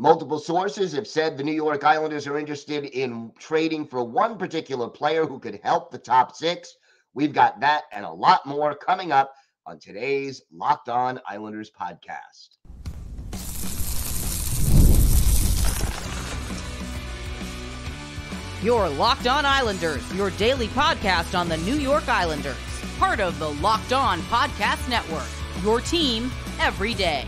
Multiple sources have said the New York Islanders are interested in trading for one particular player who could help the top six. We've got that and a lot more coming up on today's Locked On Islanders podcast. Your Locked On Islanders, your daily podcast on the New York Islanders. Part of the Locked On Podcast Network, your team every day.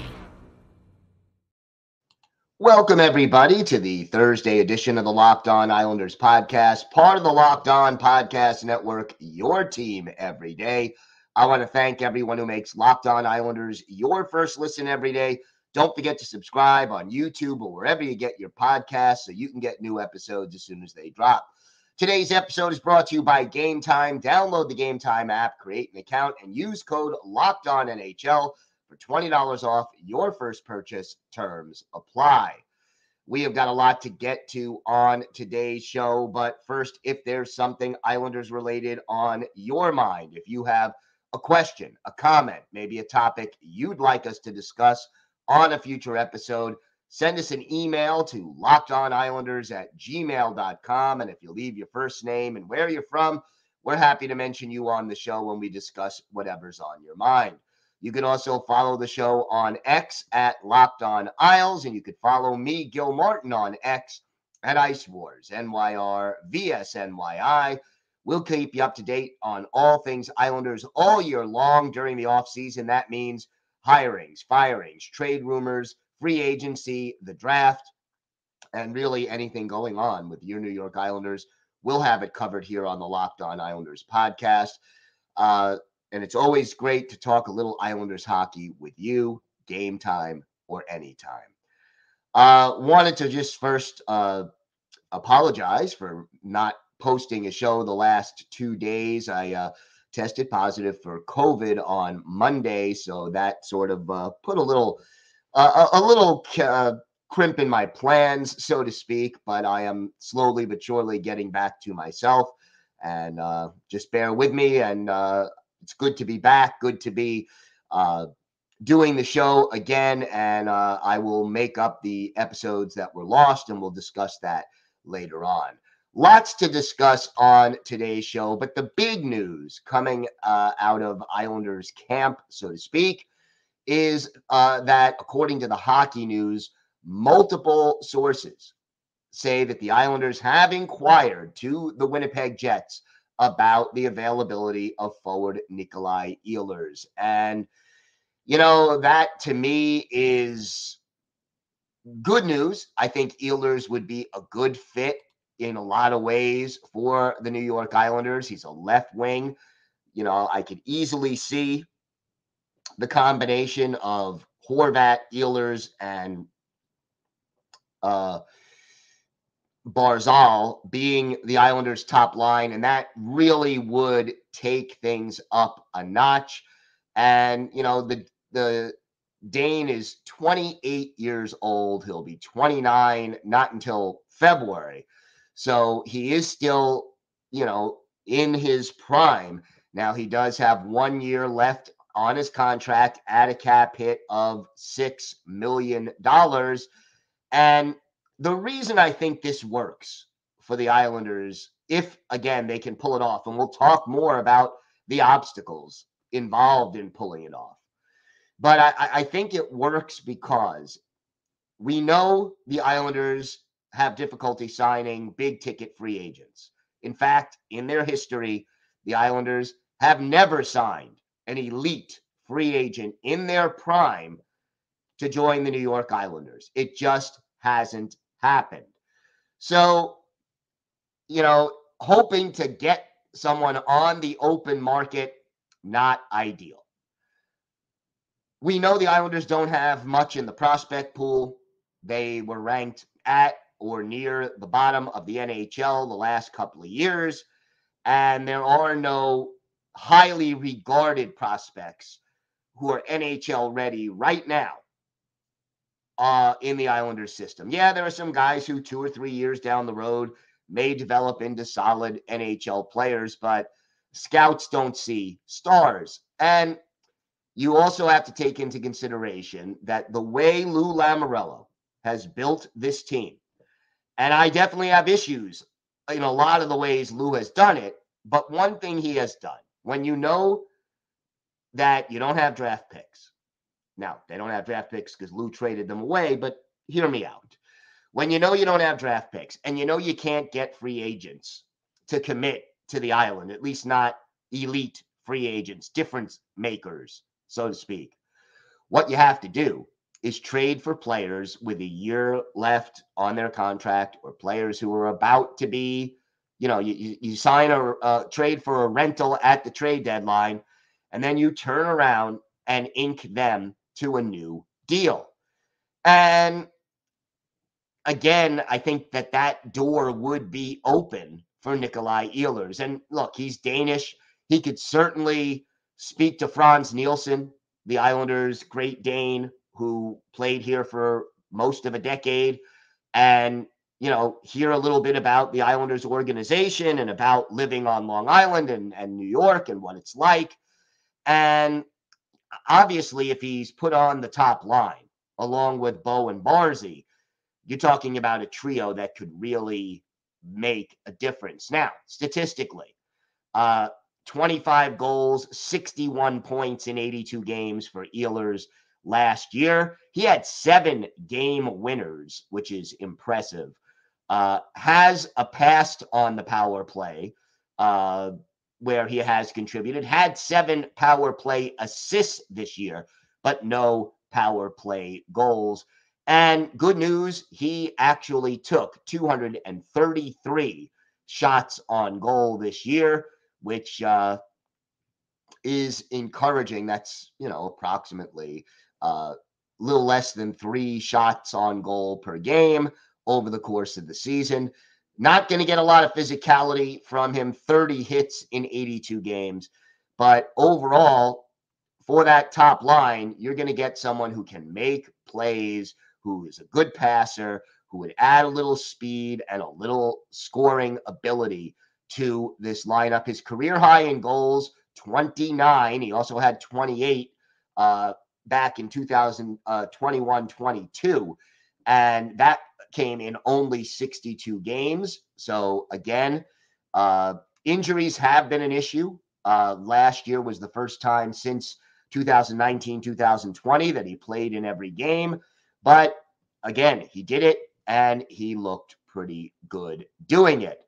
Welcome, everybody, to the Thursday edition of the Locked On Islanders podcast, part of the Locked On Podcast Network, your team every day. I want to thank everyone who makes Locked On Islanders your first listen every day. Don't forget to subscribe on YouTube or wherever you get your podcasts so you can get new episodes as soon as they drop. Today's episode is brought to you by Game Time. Download the Game Time app, create an account, and use code LOCKEDONNHL for $20 off your first purchase. Terms apply. We have got a lot to get to on today's show, but first, if there's something Islanders related on your mind, if you have a question, a comment, maybe a topic you'd like us to discuss on a future episode, send us an email to lockedonislanders@gmail.com. And if you leave your first name and where you're from, we're happy to mention you on the show when we discuss whatever's on your mind. You can also follow the show on X at Locked On Isles, and you could follow me, Gil Martin, on X at Ice Wars, NYR, VSNYI. We'll keep you up to date on all things Islanders all year long during the offseason. That means hirings, firings, trade rumors, free agency, the draft, and really anything going on with your New York Islanders. We'll have it covered here on the Locked On Islanders podcast. And it's always great to talk a little Islanders hockey with you, game time or anytime. Wanted to just first apologize for not posting a show the last 2 days. I tested positive for COVID on Monday, so that sort of put a little crimp in my plans, so to speak. But I am slowly but surely getting back to myself, and just bear with me. And it's good to be back. Good to be doing the show again, and I will make up the episodes that were lost, and we'll discuss that later on. Lots to discuss on today's show, but the big news coming out of Islanders camp, so to speak, is that according to the Hockey News, multiple sources say that the Islanders have inquired to the Winnipeg Jets about the availability of forward Nikolaj Ehlers. And, you know, that to me is good news. I think Ehlers would be a good fit in a lot of ways for the New York Islanders. He's a left wing. You know, I could easily see the combination of Horvat, Ehlers, and Barzal being the Islanders' top line, and that really would take things up a notch. And, you know, the Dane is 28 years old. He'll be 29, not until February. So he is still, you know, in his prime. Now, he does have 1 year left on his contract at a cap hit of $6 million. And the reason I think this works for the Islanders, if, again, they can pull it off, and we'll talk more about the obstacles involved in pulling it off. But I think it works because we know the Islanders have difficulty signing big-ticket free agents. In fact, in their history, the Islanders have never signed an elite free agent in their prime to join the New York Islanders. It just hasn't happened. So, you know, hoping to get someone on the open market, not ideal. We know the Islanders don't have much in the prospect pool. They were ranked at or near the bottom of the NHL the last couple of years, and there are no highly regarded prospects who are NHL ready right now in the Islanders system. Yeah, there are some guys who 2 or 3 years down the road may develop into solid NHL players, but scouts don't see stars. And you also have to take into consideration that the way Lou Lamoriello has built this team. And I definitely have issues in a lot of the ways Lou has done it. But one thing he has done, when you know that you don't have draft picks, now they don't have draft picks because Lou traded them away, but hear me out. When you know you don't have draft picks and you know you can't get free agents to commit to the island, at least not elite free agents, difference makers, so to speak, what you have to do is trade for players with a year left on their contract or players who are about to be, you sign a trade for a rental at the trade deadline, and then you turn around and ink them to a new deal. And again, I think that door would be open for Nikolaj Ehlers. And look, he's Danish. He could certainly speak to Frans Nielsen, the Islanders' Great Dane, who played here for most of a decade, and hear a little bit about the Islanders organization and about living on Long Island and New York and what it's like. And obviously, if he's put on the top line along with Bo and Barzal, you're talking about a trio that could really make a difference. Now, statistically, 25 goals, 61 points in 82 games for Ehlers last year. He had 7 game winners, which is impressive. Has a past on the power play where he has contributed. Had 7 power play assists this year, but no power play goals. And good news, he actually took 233 shots on goal this year, which is encouraging. That's, approximately a little less than 3 shots on goal per game over the course of the season. Not going to get a lot of physicality from him, 30 hits in 82 games. But overall, for that top line, you're going to get someone who can make plays, who is a good passer, who would add a little speed and a little scoring ability to this lineup. His career high in goals, 29. He also had 28 back in 2021-22. And that came in only 62 games. So again, injuries have been an issue. Last year was the first time since 2019-2020 that he played in every game. But again, he did it, and he looked pretty good doing it.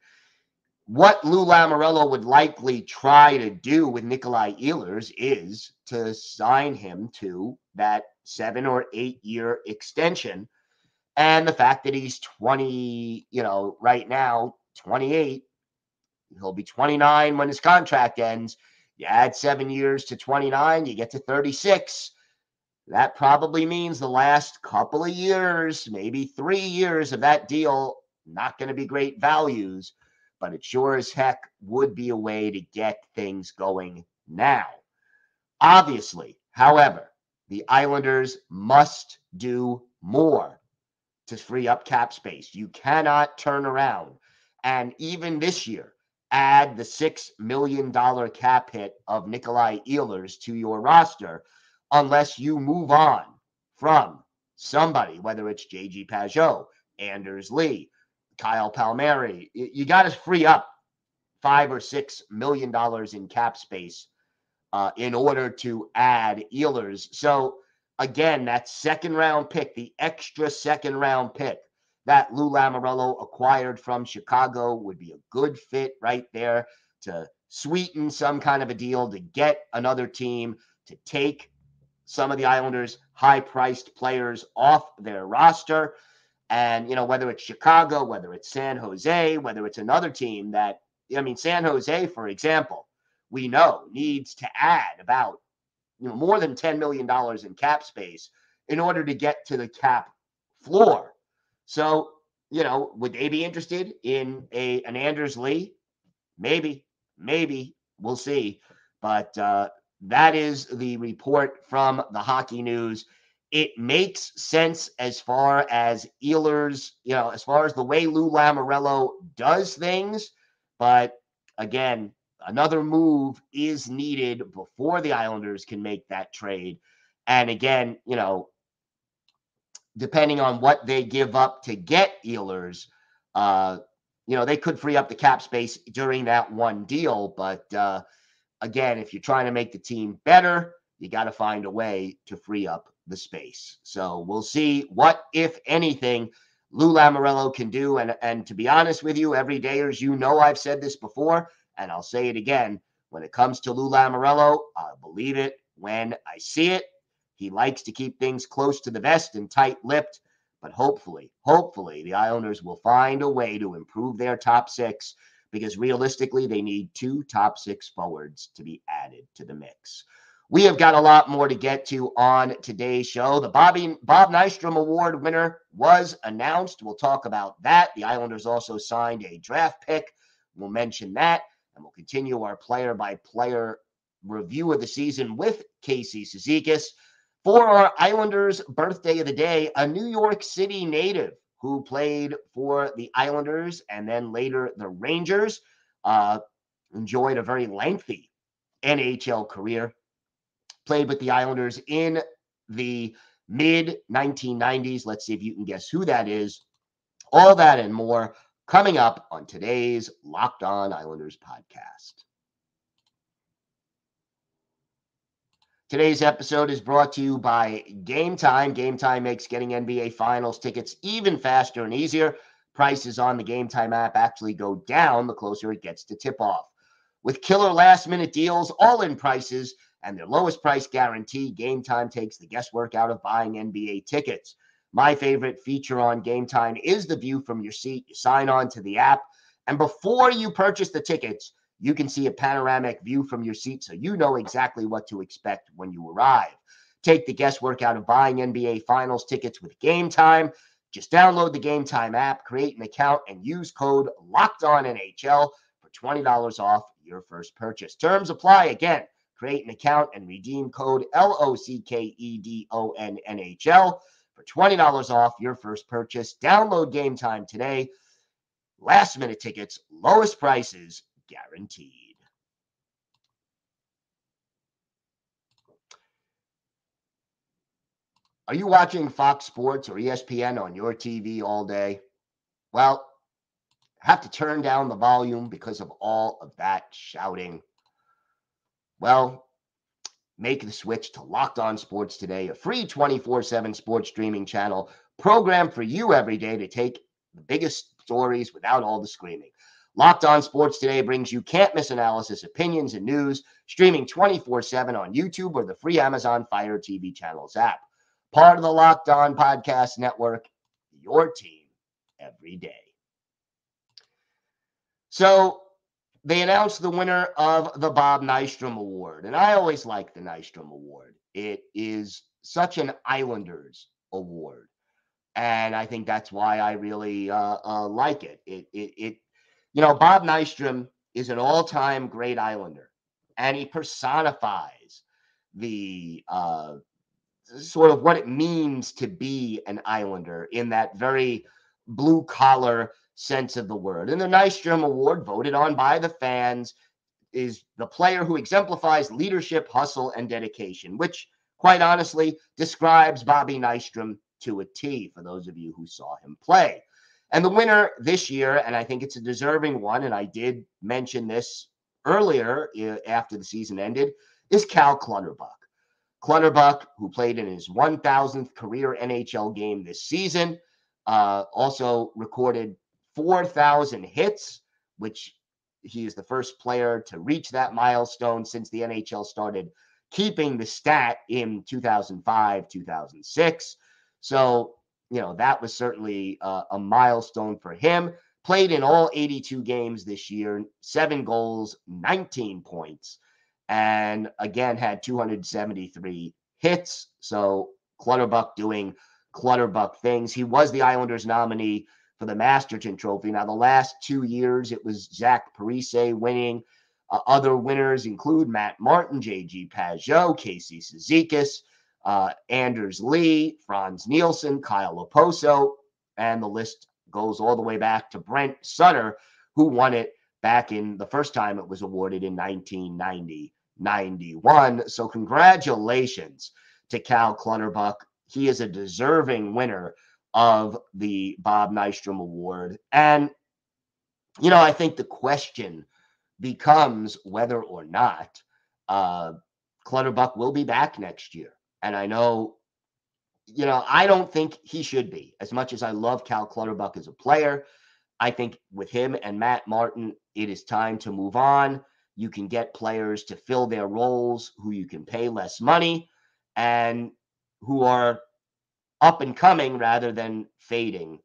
What Lou Lamoriello would likely try to do with Nikolaj Ehlers is to sign him to that 7 or 8 year extension. And the fact that he's 20, right now, 28, he'll be 29 when his contract ends. You add 7 years to 29, you get to 36. That probably means the last couple of years, maybe 3 years of that deal, not going to be great values, but it sure as heck would be a way to get things going now. Obviously, however, the Islanders must do more to free up cap space. You cannot turn around and even this year add the $6 million cap hit of Nikolaj Ehlers to your roster unless you move on from somebody, whether it's J.G. Pageau, Anders Lee, Kyle Palmieri. You got to free up $5 or $6 million in cap space in order to add Ehlers. So again, that second round pick, the extra second round pick that Lou Lamoriello acquired from Chicago would be a good fit right there to sweeten some kind of a deal, to get another team to take some of the Islanders' high-priced players off their roster. And, whether it's Chicago, whether it's San Jose, whether it's another team that, San Jose, for example, we know needs to add about, more than $10 million in cap space in order to get to the cap floor. So, would they be interested in an Anders Lee? Maybe, we'll see. But that is the report from the Hockey News. It makes sense as far as Ehlers, as far as the way Lou Lamoriello does things. But again, another move is needed before the Islanders can make that trade. And again, depending on what they give up to get Ehlers, they could free up the cap space during that one deal. But again, if you're trying to make the team better, you got to find a way to free up the space. So we'll see what, if anything, Lou Lamoriello can do. And to be honest with you, everydayers, I've said this before, and I'll say it again. When it comes to Lou Lamoriello, I'll believe it when I see it. He likes to keep things close to the vest and tight-lipped, but hopefully, the Islanders will find a way to improve their top six, because realistically, they need 2 top 6 forwards to be added to the mix. We have got a lot more to get to on today's show. The Bob Nystrom Award winner was announced. We'll talk about that. The Islanders also signed a draft pick. We'll mention that, and we'll continue our player-by-player review of the season with Casey Cizikas. For our Islanders birthday of the day, a New York City native who played for the Islanders and then later the Rangers, enjoyed a very lengthy NHL career, played with the Islanders in the mid-1990s. Let's see if you can guess who that is. All that and more coming up on today's Locked On Islanders podcast. Today's episode is brought to you by Game Time. Game Time makes getting NBA Finals tickets even faster and easier. Prices on the Game Time app actually go down the closer it gets to tip-off. With killer last-minute deals, all-in prices, and their lowest price guarantee, Game Time takes the guesswork out of buying NBA tickets. My favorite feature on Game Time is the view from your seat. You sign on to the app, and before you purchase the tickets, you can see a panoramic view from your seat, so you know exactly what to expect when you arrive. Take the guesswork out of buying NBA Finals tickets with Game Time. Just download the Game Time app, create an account, and use code LOCKEDONNHL for $20 off your first purchase. Terms apply. Again, create an account and redeem code LOCKEDONNHL for $20 off your first purchase. Download Game Time today. Last-minute tickets, lowest prices, guaranteed. Are you watching Fox Sports or ESPN on your TV all day? Well, have to turn down the volume because of all of that shouting. Well, make the switch to Locked On Sports Today, a free 24/7 sports streaming channel programmed for you every day to take the biggest stories without all the screaming. Locked On Sports Today brings you can't-miss analysis, opinions, and news, streaming 24/7 on YouTube or the free Amazon Fire TV channels app. Part of the Locked On Podcast Network, your team every day. So they announced the winner of the Bob Nystrom Award, and I always like the Nystrom Award. It is such an Islanders award, and I think that's why I really like it. Bob Nystrom is an all-time great Islander, and he personifies the sort of what it means to be an Islander in that very blue-collar sense of the word. And the Nystrom Award, voted on by the fans, is the player who exemplifies leadership, hustle, and dedication, which, quite honestly, describes Bobby Nystrom to a T for those of you who saw him play. And the winner this year, and I think it's a deserving one, and I did mention this earlier after the season ended, is Cal Clutterbuck. Clutterbuck, who played in his 1,000th career NHL game this season, also recorded 4,000 hits, which he is the first player to reach that milestone since the NHL started keeping the stat in 2005, 2006. So, that was certainly a milestone for him. Played in all 82 games this year, 7 goals, 19 points, and again had 273 hits. So Clutterbuck doing Clutterbuck things. He was the Islanders nominee for the Masterton Trophy. Now, the last 2 years, it was Zach Parise winning. Other winners include Matt Martin, J.G. Pageau, Casey Cizikas, Anders Lee, Franz Nielsen, Kyle Oposo, and the list goes all the way back to Brent Sutter, who won it back in the first time it was awarded in 1990-91. So congratulations to Cal Clutterbuck. he is a deserving winner of the Bob Nystrom Award. And, I think the question becomes whether or not Clutterbuck will be back next year. And I know, I don't think he should be. As much as I love Cal Clutterbuck as a player, I think with him and Matt Martin, it is time to move on. You can get players to fill their roles who you can pay less money and who are up and coming rather than fading.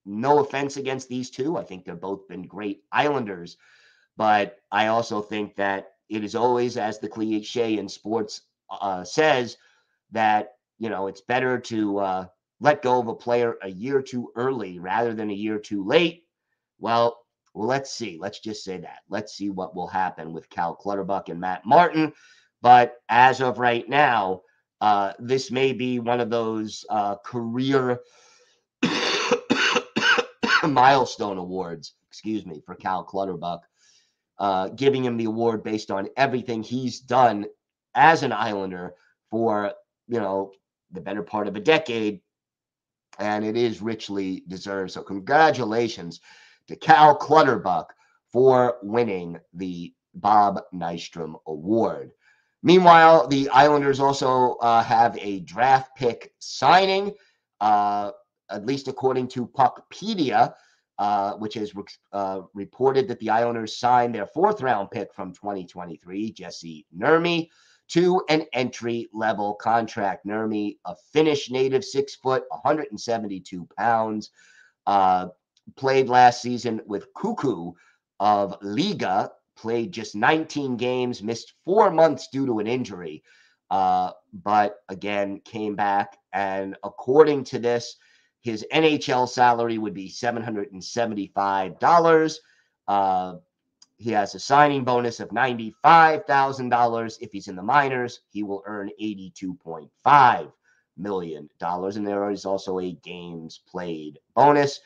No offense against these two. I think they've both been great Islanders. But I also think that it is always, as the cliche in sports says, that, it's better to let go of a player a year too early rather than a year too late. Well, let's see. Let's just say that. Let's see what will happen with Cal Clutterbuck and Matt Martin. But as of right now, this may be one of those career milestone awards, for Cal Clutterbuck, giving him the award based on everything he's done as an Islander for, the better part of a decade. And it is richly deserved. So congratulations to Cal Clutterbuck for winning the Bob Nystrom Award. Meanwhile, the Islanders also have a draft pick signing, at least according to Puckpedia, which has reported that the Islanders signed their fourth-round pick from 2023, Jesse Nurmi, to an entry-level contract. Nurmi, a Finnish native, 6 foot, 172 pounds, played last season with Kuku of Liga, played just 19 games, missed 4 months due to an injury, but again came back. And according to this, his NHL salary would be $775. He has a signing bonus of $95,000. If he's in the minors, he will earn $82.5 million. And there is also a games played bonus.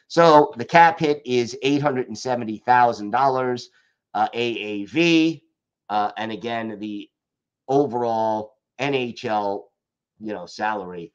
So the cap hit is $870,000 AAV. And again, the overall NHL, salary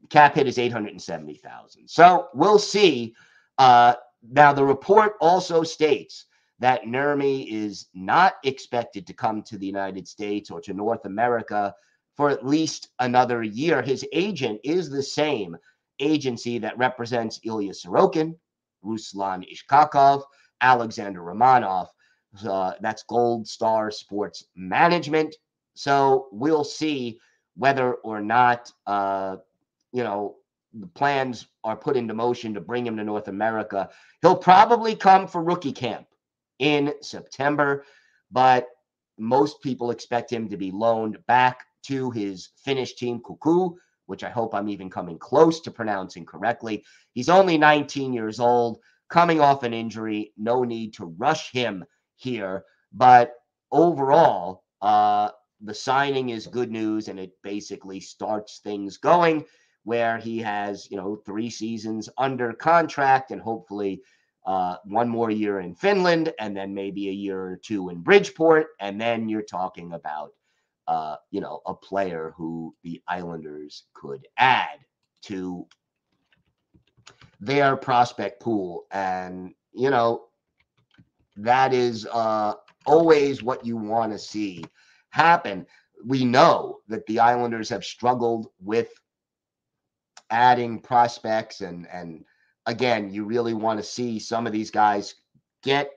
cap hit is $870,000. So we'll see. Now the report also states that Nurmi is not expected to come to the United States or to North America for at least another year. His agent is the same agency that represents Ilya Sorokin, Ruslan Ishkakov, Alexander Romanov. That's Gold Star Sports Management. So we'll see whether or not, the plans are put into motion to bring him to North America. He'll probably come for rookie camp in September, but most people expect him to be loaned back to his Finnish team, Kuku, which I hope I'm even coming close to pronouncing correctly. He's only 19 years old, coming off an injury. No need to rush him here. But overall, the signing is good news, and it basically starts things going where he has, 3 seasons under contract and hopefully 1 more year in Finland, and then maybe a year or 2 in Bridgeport. And then you're talking about, a player who the Islanders could add to their prospect pool. And, that is always what you want to see happen. We know that the Islanders have struggled with adding prospects, and again, you really want to see some of these guys get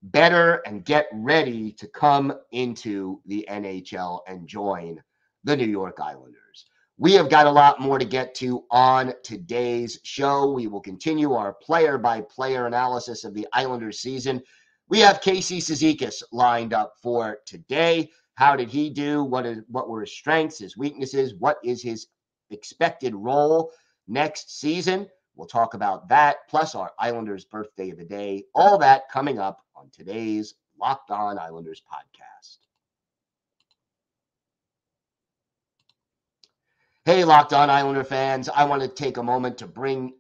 better and get ready to come into the NHL and join the New York Islanders. We have got a lot more to get to on today's show. We will continue our player-by-player analysis of the Islanders season. We have Casey Cizikas lined up for today. How did he do? What were his strengths, his weaknesses? What is his expected role next season? We'll talk about that, plus our Islanders birthday of the day. All that coming up on today's Locked On Islanders podcast. Hey, Locked On Islander fans. I want to take a moment to bring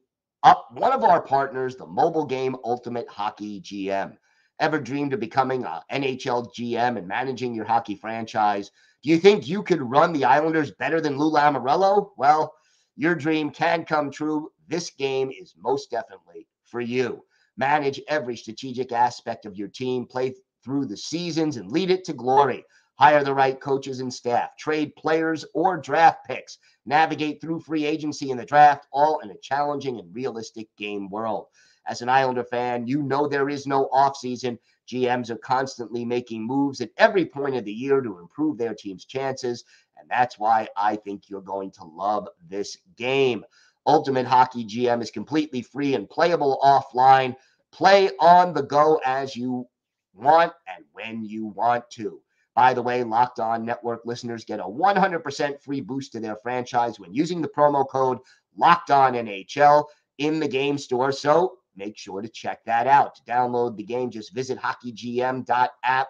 up one of our partners, the mobile game Ultimate Hockey GM. Ever dreamed of becoming an NHL GM and managing your hockey franchise Do you think you could run the Islanders better than Lou Lamoriello? Well, your dream can come true. This game is most definitely for you. Manage every strategic aspect of your team, play through the seasons, and lead it to glory. Hire the right coaches and staff, trade players or draft picks, navigate through free agency and the draft, all in a challenging and realistic game world. As an Islander fan, you know there is no offseason. GMs are constantly making moves at every point of the year to improve their team's chances, and that's why I think you're going to love this game. Ultimate Hockey GM is completely free and playable offline. Play on the go as you want and when you want to. By the way, Locked On Network listeners get a 100% free boost to their franchise when using the promo code LOCKEDONNHL in the game store. So make sure to check that out. To download the game, just visit hockeygm.app,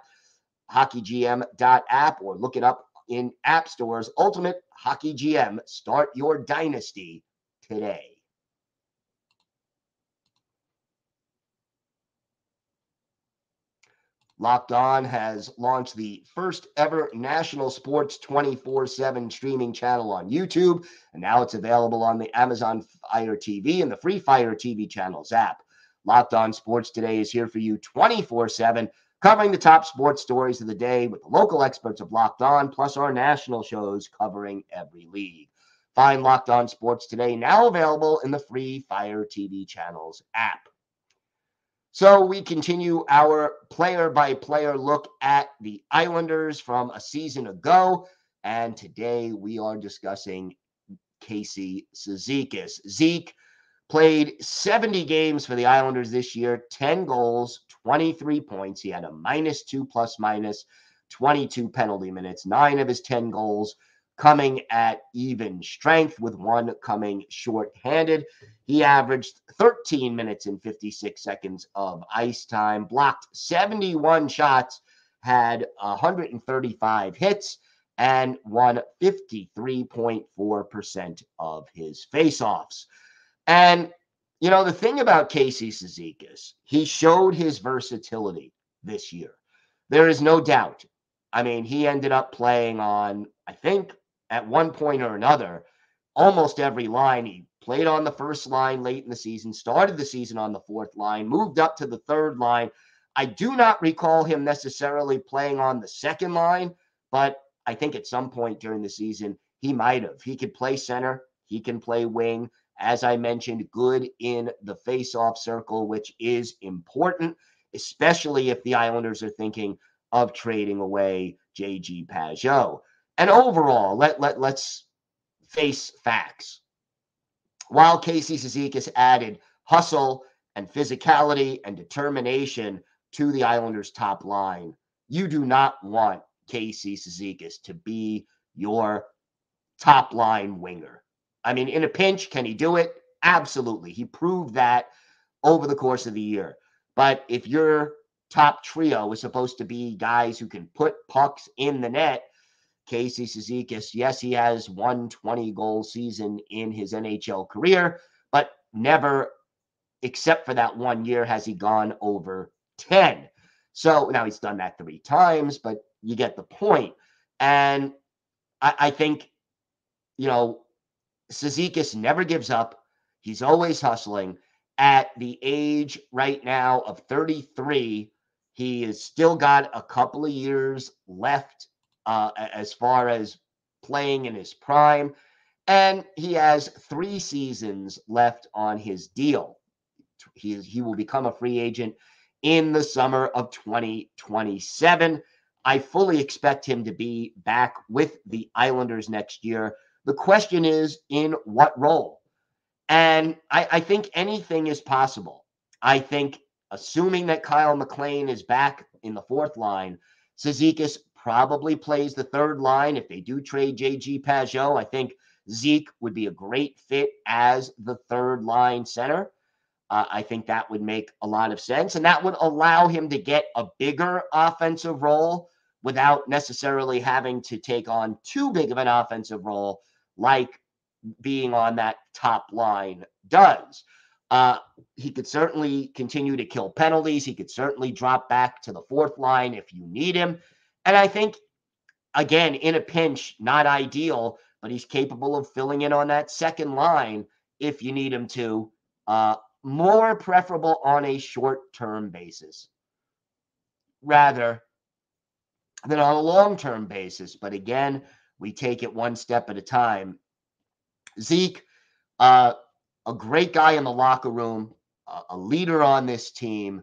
hockeygm.app, or look it up in app stores. Ultimate Hockey GM. Start your dynasty today. Locked On has launched the first ever national sports 24/7 streaming channel on YouTube, and now it's available on the Amazon Fire TV and the free Fire TV channels app. Locked On Sports Today is here for you 24/7, covering the top sports stories of the day with the local experts of Locked On, plus our national shows covering every league. Find Locked On Sports Today now available in the free Fire TV channels app. So we continue our player-by-player look at the Islanders from a season ago, and today we are discussing Casey Cizikas. Zeke played 70 games for the Islanders this year, 10 goals, 23 points. He had a -2 plus-minus, 22 penalty minutes, 9 of his 10 goals coming at even strength, with 1 coming shorthanded. He averaged 13 minutes and 56 seconds of ice time, blocked 71 shots, had 135 hits, and won 53.4% of his faceoffs. And, you know, the thing about Casey Cizikas, he showed his versatility this year. There is no doubt. I mean, he ended up playing on, I think, at one point or another, almost every line. He played on the first line late in the season, started the season on the fourth line, moved up to the third line. I do not recall him necessarily playing on the second line, but I think at some point during the season, he might have. He could play center. He can play wing. As I mentioned, good in the face-off circle, which is important, especially if the Islanders are thinking of trading away J.G. Pageau. And overall, let's face facts. While Casey Cizikas added hustle and physicality and determination to the Islanders' top line, you do not want Casey Cizikas to be your top line winger. I mean, in a pinch, can he do it? Absolutely. He proved that over the course of the year. But if your top trio is supposed to be guys who can put pucks in the net, Casey Cizikas, yes, he has one 20-goal season in his NHL career, but never, except for that 1 year, has he gone over 10. So now he's done that 3 times, but you get the point. And I think, you know, Cizikas never gives up. He's always hustling. At the age right now of 33, he has still got a couple of years left as far as playing in his prime. And he has 3 seasons left on his deal. He will become a free agent in the summer of 2027. I fully expect him to be back with the Islanders next year. The question is, in what role? And I think anything is possible. I think, assuming that Kyle McLean is back in the fourth line, Cizikas probably plays the third line. If they do trade J.G. Pageau, I think Zeke would be a great fit as the third line center. I think that would make a lot of sense, and that would allow him to get a bigger offensive role without necessarily having to take on too big of an offensive role like being on that top line does. He could certainly continue to kill penalties. He could certainly drop back to the fourth line if you need him. And I think again, in a pinch, not ideal, but he's capable of filling in on that second line if you need him to. More preferable on a short-term basis rather than on a long-term basis. But again, we take it one step at a time. Zeke, a great guy in the locker room, a leader on this team,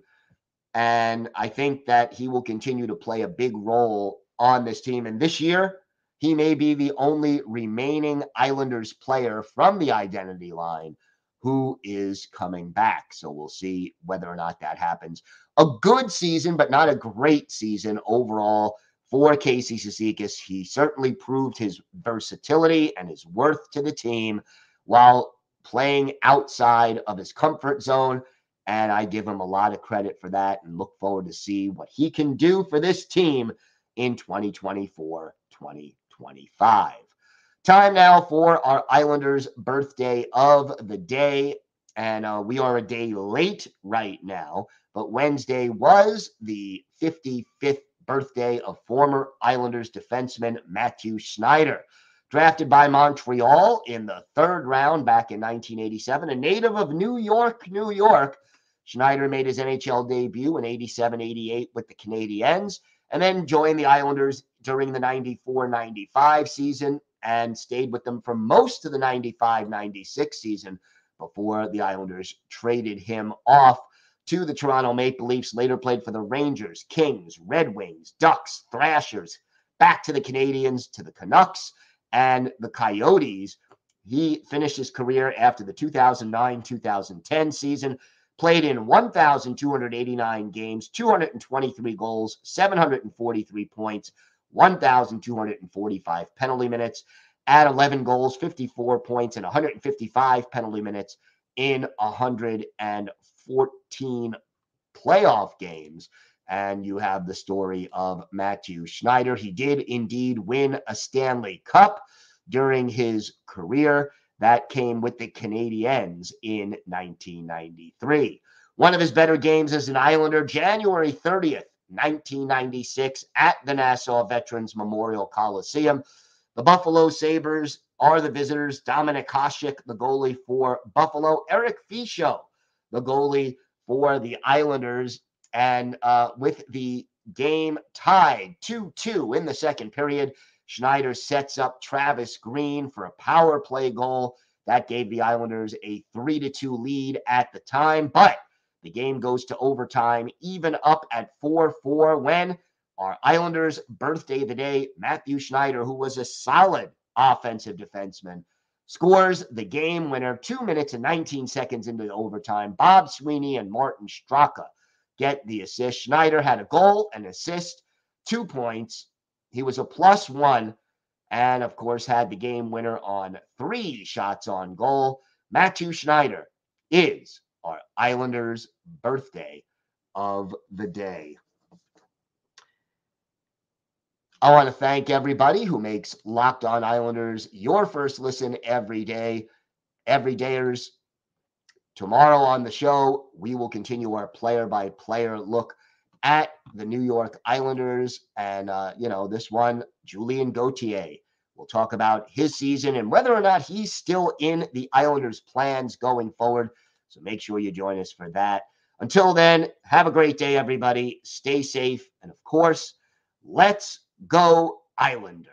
and I think that he will continue to play a big role on this team. And this year, he may be the only remaining Islanders player from the identity line who is coming back. So we'll see whether or not that happens. A good season, but not a great season overall for Casey Cizikas. He certainly proved his versatility and his worth to the team while playing outside of his comfort zone. And I give him a lot of credit for that and look forward to see what he can do for this team in 2024-2025. Time now for our Islanders birthday of the day. And we are a day late right now, but Wednesday was the 55th birthday of former Islanders defenseman Mathew Schneider. Drafted by Montreal in the third round back in 1987, a native of New York, New York, Schneider made his NHL debut in 87-88 with the Canadiens and then joined the Islanders during the 94-95 season and stayed with them for most of the 95-96 season before the Islanders traded him off to the Toronto Maple Leafs. Later played for the Rangers, Kings, Red Wings, Ducks, Thrashers, back to the Canadiens, to the Canucks, and the Coyotes. He finished his career after the 2009-2010 season, played in 1,289 games, 223 goals, 743 points, 1,245 penalty minutes, at 11 goals, 54 points, and 155 penalty minutes in 114 playoff games. And you have the story of Mathew Schneider. He did indeed win a Stanley Cup during his career. That came with the Canadiens in 1993. One of his better games as an Islander, January 30th, 1996, at the Nassau Veterans Memorial Coliseum. The Buffalo Sabres are the visitors. Dominic Hasek, the goalie for Buffalo. Eric Fischel, the goalie for the Islanders. And with the game tied 2-2 in the second period, Schneider sets up Travis Green for a power play goal. That gave the Islanders a 3-2 lead at the time. But the game goes to overtime, even up at 4-4 when our Islanders' birthday of the day, Mathew Schneider, who was a solid offensive defenseman, scores the game winner 2 minutes and 19 seconds into the overtime. Bob Sweeney and Martin Straka get the assist. Schneider had a goal, an assist, 2 points. He was a +1 and, of course, had the game winner on 3 shots on goal. Mathew Schneider is our Islanders' birthday of the day. I want to thank everybody who makes Locked On Islanders your first listen every day. Everydayers. Tomorrow on the show, we will continue our player-by-player look at the New York Islanders. And, this one, Julien Gauthier. We'll talk about his season and whether or not he's still in the Islanders' plans going forward. So make sure you join us for that. Until then, have a great day, everybody. Stay safe. And, of course, let's go Islanders.